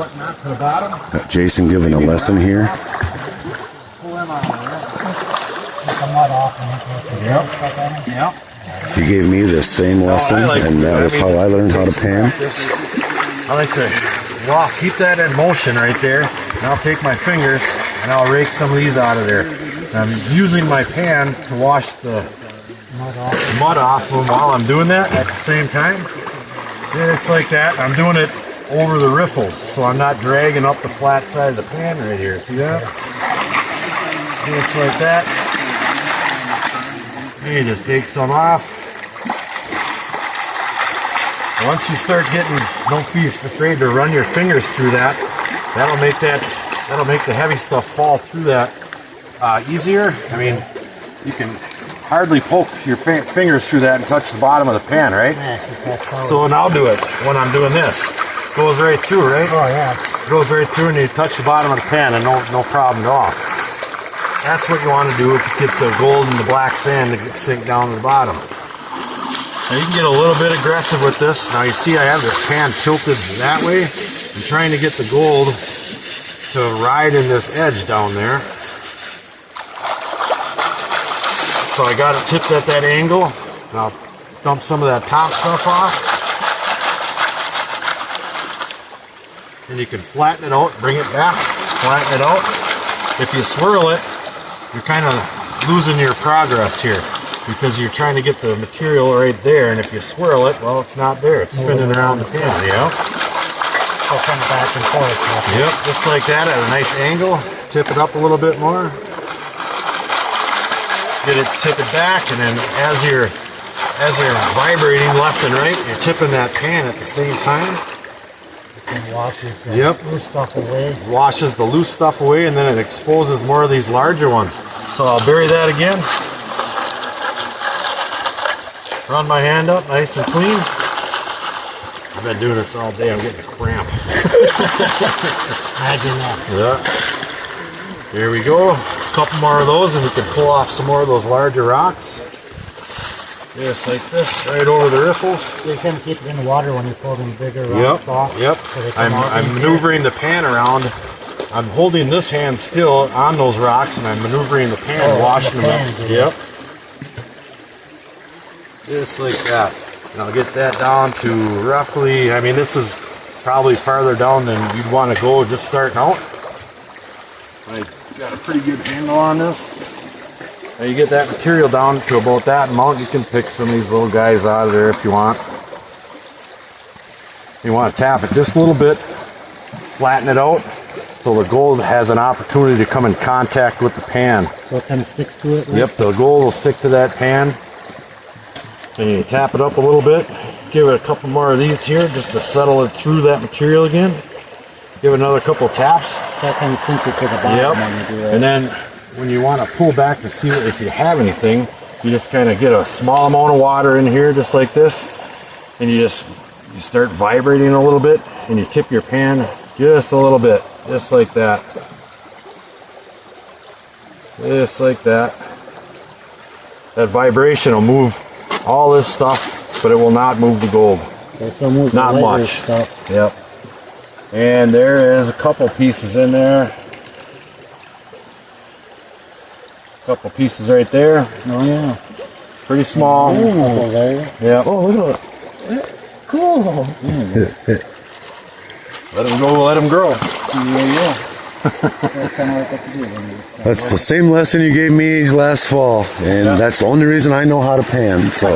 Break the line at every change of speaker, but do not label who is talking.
Putting that to the bottom.
Got Jason giving a lesson here.
Pull them out of there. Take the mud off and yep.
He gave me the same lesson, and that was how I learned how to pan.
I like to keep that in motion right there, and I'll take my fingers and I'll rake some of these out of there. And I'm using my pan to wash the mud off them while I'm doing that at the same time. Just like that. I'm doing it over the riffles, so I'm not dragging up the flat side of the pan right here. See that? Just like that. You just take some off. Once you start getting, don't be afraid to run your fingers through that. That'll make the heavy stuff fall through that easier. I mean, you can hardly poke your fingers through that and touch the bottom of the pan, right? So and I'll do it when I'm doing this. Goes right through, right?
Oh yeah.
Goes right through, and you touch the bottom of the pan, and no problem at all. That's what you want to do if you get the gold and the black sand to sink down to the bottom. Now you can get a little bit aggressive with this. Now you see I have the pan tilted that way. I'm trying to get the gold to ride in this edge down there. So I got it tipped at that angle. And I'll dump some of that top stuff off. And you can flatten it out, bring it back, flatten it out. If you swirl it, you're kind of losing your progress here, because you're trying to get the material right there, and if you swirl it, well, it's not there. It's spinning around the pan, you know?
So kind of back and forth.
Yep, just like that at a nice angle. Tip it up a little bit more. Get it, tip it back, and then as you're vibrating left and right, you're tipping that pan at the same time.
And washes the loose stuff away.
Washes the loose stuff away, and then it exposes more of these larger ones. So I'll bury that again. Run my hand up nice and clean. I've been doing this all day. I'm getting a cramp.
Imagine that.
Yeah. Here we go. A couple more of those, and we can pull off some more of those larger rocks. Just like this, right over the riffles.
You can keep it in the water when you pull them bigger rocks off.
Yep.
So
I'm maneuvering the pan around. I'm holding this hand still on those rocks, and I'm maneuvering the pan, washing them up. Yep. Just like that. And I'll get that down to roughly, I mean, this is probably farther down than you'd want to go just starting out. I got a pretty good handle on this. Now you get that material down to about that amount, you can pick some of these little guys out of there if you want. You want to tap it just a little bit, flatten it out, so the gold has an opportunity to come in contact with the pan.
So it kind of sticks to it? Right?
Yep, the gold will stick to that pan. Then you tap it up a little bit, give it a couple more of these here just to settle it through that material again. Give it another couple taps.
That kind of sinks it to the bottom when you do it.
And then when you want to pull back to see if you have anything, you just kind of get a small amount of water in here just like this, and you start vibrating a little bit, and you tip your pan just a little bit, just like that. Just like that. That vibration will move all this stuff, but it will not move the gold. Not much.
Stuff.
Yep. And there is a couple pieces in there. Couple pieces right there.
Oh yeah.
Pretty small. Yeah.
Oh, look at that. Cool.
Let them go, let them grow.
Yeah. That's kind of like what you do.
That's the same lesson you gave me last fall, and that's the only reason I know how to pan. So.